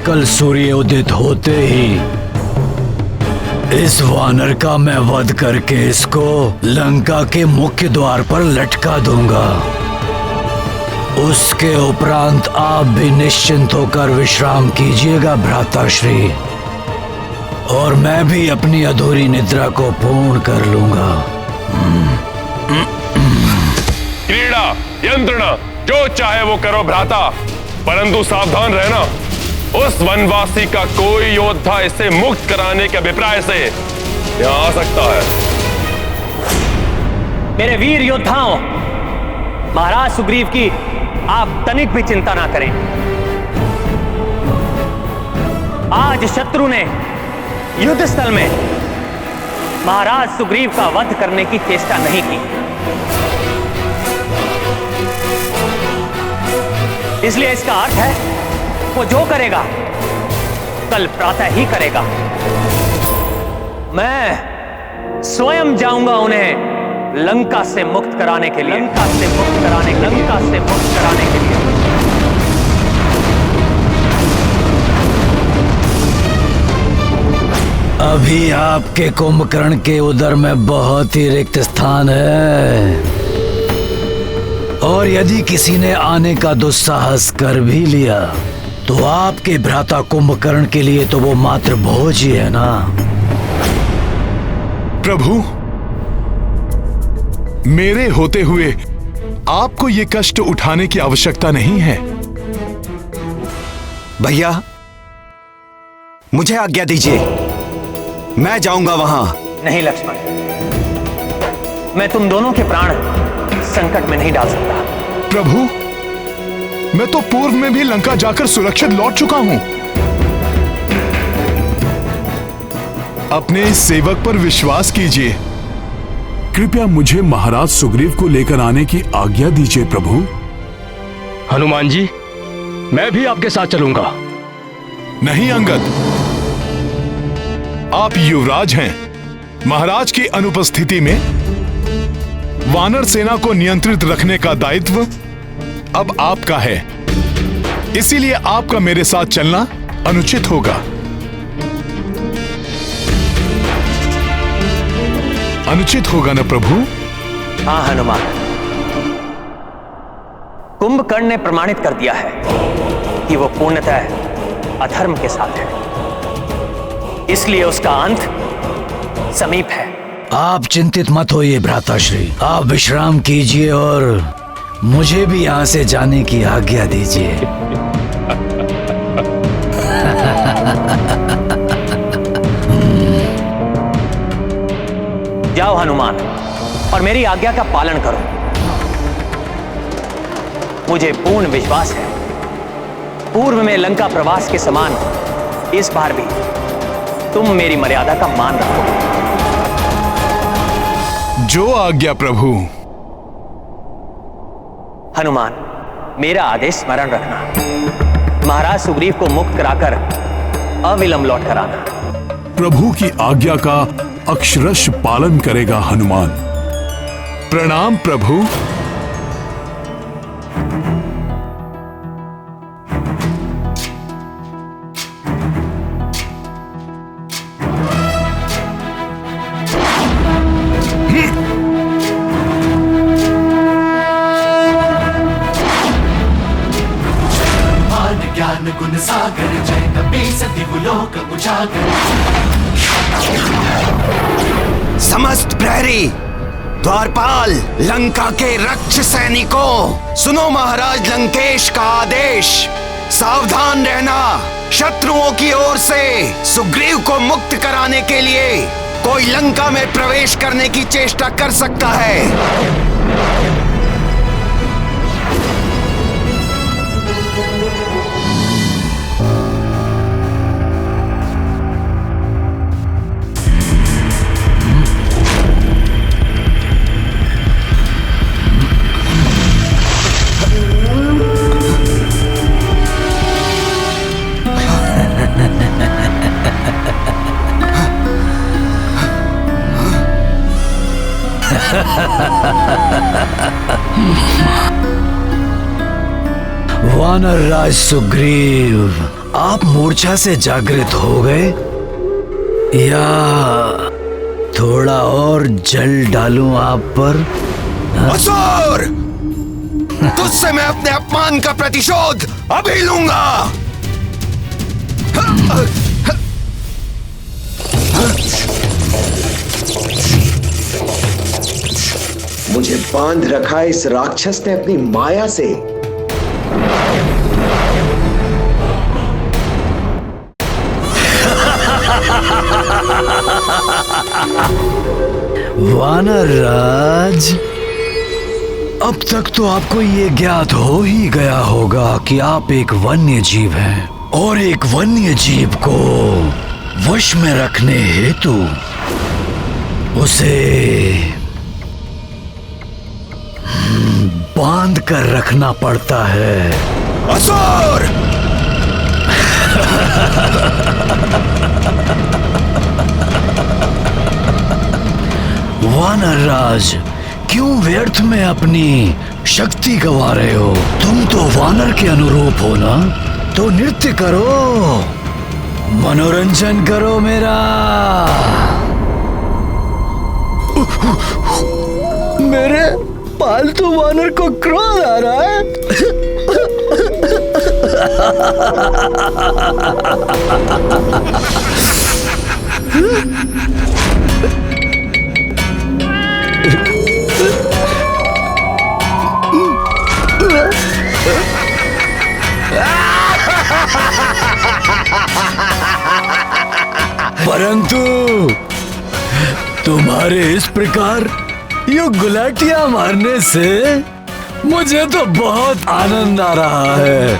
कल सूर्य उदित होते ही इस वानर का मैं वध करके इसको लंका के मुख्य द्वार पर लटका दूंगा। उसके उपरांत आप भी निश्चिंत होकर विश्राम कीजिएगा भ्राताश्री, और मैं भी अपनी अधूरी निद्रा को पूर्ण कर लूंगा।
क्रीड़ा यंत्रणा जो चाहे वो करो भ्राता, परंतु सावधान रहना, उस वनवासी का कोई योद्धा इसे मुक्त कराने के अभिप्राय से यहाँ आ सकता है।
मेरे वीर योद्धाओं, महाराज सुग्रीव की आप तनिक भी चिंता ना करें। आज शत्रु ने युद्ध स्थल में महाराज सुग्रीव का वध करने की चेष्टा नहीं की, इसलिए इसका अर्थ है वो जो करेगा कल प्रातः ही करेगा। मैं स्वयं जाऊंगा उन्हें लंका से मुक्त कराने के लिए, लंका से मुक्त कराने के लिए।
अभी आपके कुंभकर्ण के उदर में बहुत ही रिक्त स्थान है, और यदि किसी ने आने का दुस्साहस कर भी लिया तो आपके भ्राता कुंभकर्ण के लिए तो वो मात्र भोज ही है ना।
प्रभु, मेरे होते हुए आपको ये कष्ट उठाने की आवश्यकता नहीं है।
भैया, मुझे आज्ञा दीजिए, मैं जाऊंगा वहां।
नहीं लक्ष्मण, मैं तुम दोनों के प्राण संकट में नहीं डाल सकता।
प्रभु, मैं तो पूर्व में भी लंका जाकर सुरक्षित लौट चुका हूं। अपने इस सेवक पर विश्वास कीजिए।
कृपया मुझे महाराज सुग्रीव को लेकर आने की आज्ञा दीजिए प्रभु।
हनुमान जी, मैं भी आपके साथ चलूंगा।
नहीं अंगद, आप युवराज हैं। महाराज की अनुपस्थिति में वानर सेना को नियंत्रित रखने का दायित्व अब आपका है, इसीलिए आपका मेरे साथ चलना अनुचित होगा। अनुचित होगा ना प्रभु?
हाँ हनुमान, कुंभकर्ण ने प्रमाणित कर दिया है कि वो पूर्णतः अधर्म के साथ है, इसलिए उसका अंत समीप है।
आप चिंतित मत होइए भ्राताश्री, आप विश्राम कीजिए और मुझे भी यहां से जाने की आज्ञा दीजिए।
जाओ हनुमान, और मेरी आज्ञा का पालन करो। मुझे पूर्ण विश्वास है पूर्व में लंका प्रवास के समान इस बार भी तुम मेरी मर्यादा का मान रखोगे।
जो आज्ञा प्रभु।
हनुमान, मेरा आदेश स्मरण रखना। महाराज सुग्रीव को मुक्त कराकर अविलंब लौट कर आना।
प्रभु की आज्ञा का अक्षरश पालन करेगा हनुमान।
प्रणाम प्रभु।
गुण सागर जय कपीस दिवलोक उजागर।
समस्त प्रहरी, द्वारपाल, लंका के रक्ष सैनिकों, सुनो महाराज लंकेश का आदेश। सावधान रहना, शत्रुओं की ओर से सुग्रीव को मुक्त कराने के लिए कोई लंका में प्रवेश करने की चेष्टा कर सकता है।
वानर राज सुग्रीव, आप मूर्छा से जागृत हो गए या थोड़ा और जल डालूं आप पर?
असुर, तुझसे मैं अपने अपमान का प्रतिशोध अभी लूंगा।
मुझे बांध रखा इस राक्षस ने अपनी माया से।
वानर राज, अब तक तो आपको ये ज्ञात हो ही गया होगा कि आप एक वन्य जीव हैं, और एक वन्य जीव को वश में रखने हेतु उसे बांध कर रखना पड़ता है।
असुर!
वानर राज, क्यों व्यर्थ में अपनी शक्ति गवा रहे हो? तुम तो वानर के अनुरूप हो ना, तो नृत्य करो, मनोरंजन करो मेरा। मेरे पालतू वानर को क्रोध आ रहा है। परंतु तुम्हारे इस प्रकार यूं गुलाटियां मारने से मुझे तो बहुत आनंद आ रहा है।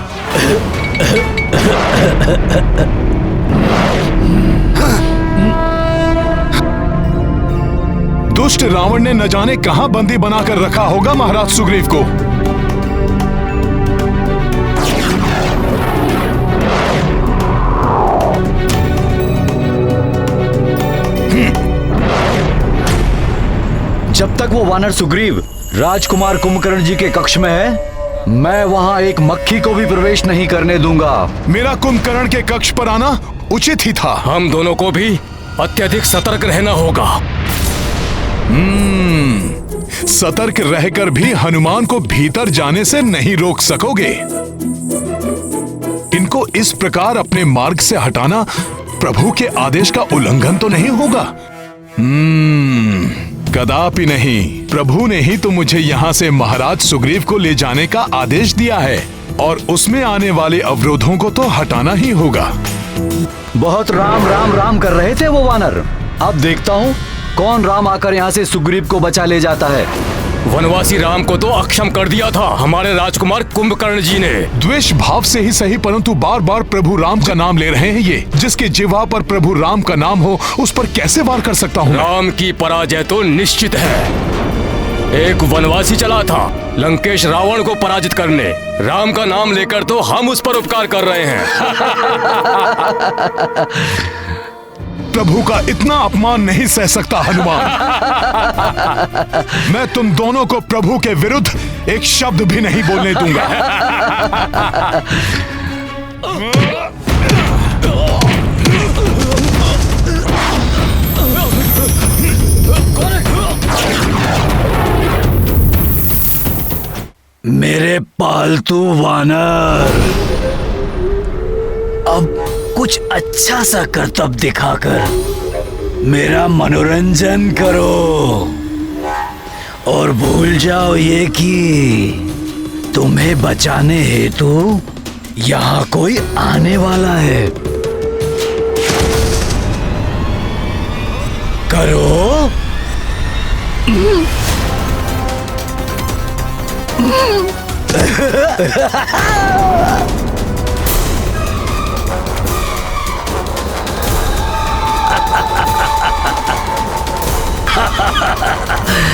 दुष्ट रावण ने न जाने कहां बंदी बनाकर रखा होगा महाराज सुग्रीव को।
जब तक वो वानर सुग्रीव राजकुमार कुंभकर्ण जी के कक्ष में है, मैं वहां एक मक्खी को भी प्रवेश नहीं करने दूंगा।
मेरा कुंभकर्ण के कक्ष पर आना उचित ही था।
हम दोनों को भी अत्यधिक सतर्क रहना होगा।
सतर्क रहकर भी हनुमान को भीतर जाने से नहीं रोक सकोगे। इनको इस प्रकार अपने मार्ग से हटाना प्रभु के आदेश का उल्लंघन तो नहीं होगा? कदापि नहीं। प्रभु ने ही तो मुझे यहाँ से महाराज सुग्रीव को ले जाने का आदेश दिया है और उसमें आने वाले अवरोधों को तो हटाना ही होगा।
बहुत राम राम राम कर रहे थे वो वानर। अब देखता हूँ कौन राम आकर यहाँ से सुग्रीव को बचा ले जाता है।
वनवासी राम को तो अक्षम कर दिया था हमारे राजकुमार कुंभकर्ण जी ने।
द्वेष भाव से ही सही, परंतु बार बार प्रभु राम का नाम ले रहे हैं। ये जिसके जिह्वा पर प्रभु राम का नाम हो उस पर कैसे वार कर सकता हूँ?
राम की पराजय तो निश्चित है। एक वनवासी चला था लंकेश रावण को पराजित करने। राम का नाम लेकर तो हम उस पर उपकार कर रहे हैं।
प्रभु का इतना अपमान नहीं सह सकता हनुमान। मैं तुम दोनों को प्रभु के विरुद्ध एक शब्द भी नहीं बोलने दूंगा।
मेरे पालतू वानर, अब कुछ अच्छा सा करतब दिखाकर मेरा मनोरंजन करो और भूल जाओ ये कि तुम्हें बचाने हेतु यहाँ कोई आने वाला है। करो।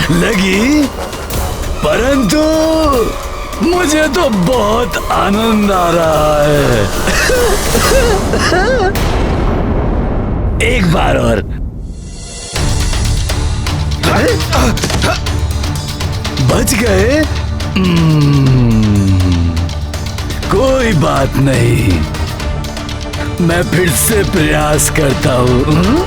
लगी, परंतु मुझे तो बहुत आनंद आ रहा है। एक बार और। बच गए? कोई बात नहीं, मैं फिर से प्रयास करता हूँ।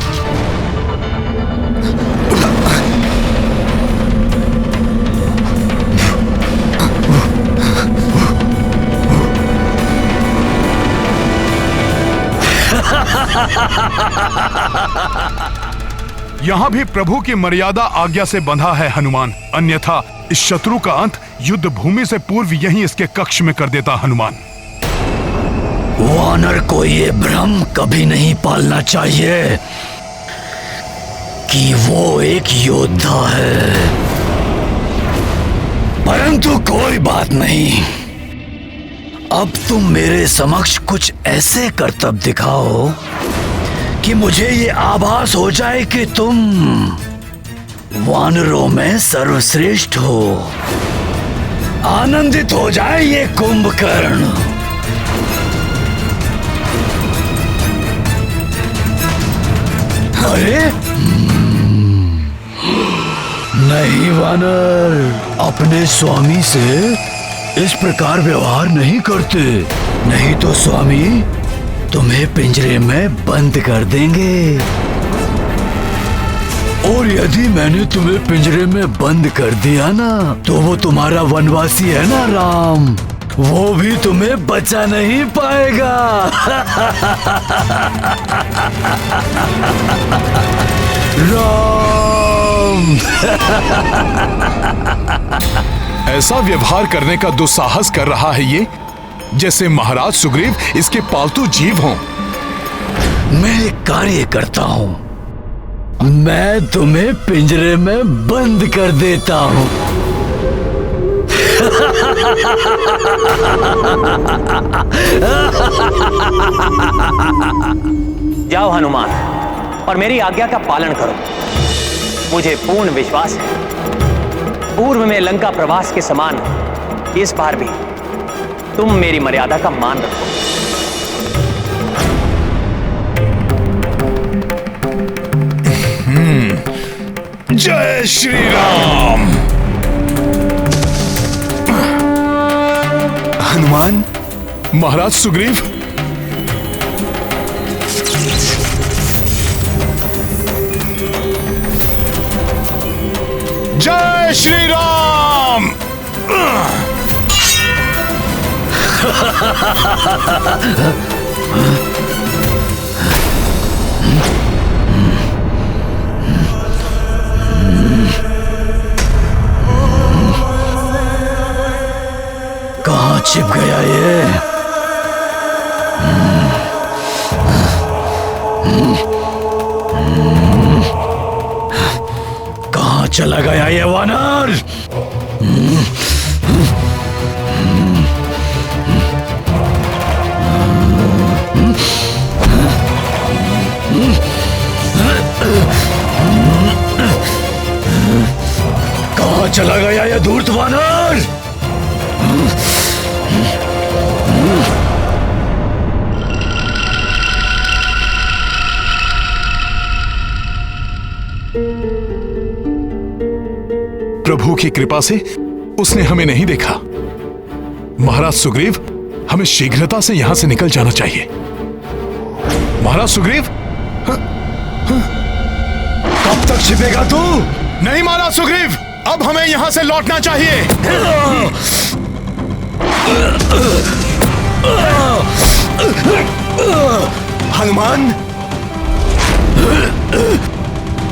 यहाँ भी प्रभु की मर्यादा आज्ञा से बंधा है हनुमान, अन्यथा इस शत्रु का अंत युद्ध भूमि से पूर्व यहीं इसके कक्ष में कर देता हनुमान।
वानर को ये भ्रम कभी नहीं पालना चाहिए कि वो एक योद्धा है, परंतु कोई बात नहीं, अब तुम मेरे समक्ष कुछ ऐसे करतब दिखाओ कि मुझे ये आभास हो जाए कि तुम वानरों में सर्वश्रेष्ठ हो। आनंदित हो जाए ये कुंभकर्ण। अरे नहीं वानर, अपने स्वामी से इस प्रकार व्यवहार नहीं करते, नहीं तो स्वामी तुम्हें पिंजरे में बंद कर देंगे। और यदि मैंने तुम्हें पिंजरे में बंद कर दिया ना, तो वो तुम्हारा वनवासी है ना राम, वो भी तुम्हें बचा नहीं पाएगा। राम।
ऐसा व्यवहार करने का दुस्साहस कर रहा है ये, जैसे महाराज सुग्रीव इसके पालतू जीव हों।
मैं एक कार्य करता हूँ, मैं तुम्हें पिंजरे में बंद कर देता हूँ।
जाओ हनुमान, और मेरी आज्ञा का पालन करो। मुझे पूर्ण विश्वास है पूर्व में लंका प्रवास के समान इस बार भी तुम मेरी मर्यादा का मान रखो।
जय श्री राम।
हनुमान।
महाराज सुग्रीव, जय श्री राम।
कहाँ छिप गया ये? कहाँ चला गया ये वानर? कहाँ चला गया ये धूर्त वानर?
प्रभु की कृपा से उसने हमें नहीं देखा। महाराज सुग्रीव, हमें शीघ्रता से यहां से निकल जाना चाहिए। महाराज सुग्रीव,
कब तक छिपेगा तू?
नहीं महाराज सुग्रीव, अब हमें यहां से लौटना चाहिए।
हनुमान,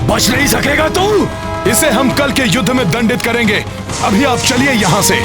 बच नहीं सकेगा तू।
इसे हम कल के युद्ध में दंडित करेंगे। अभी आप चलिए यहां से।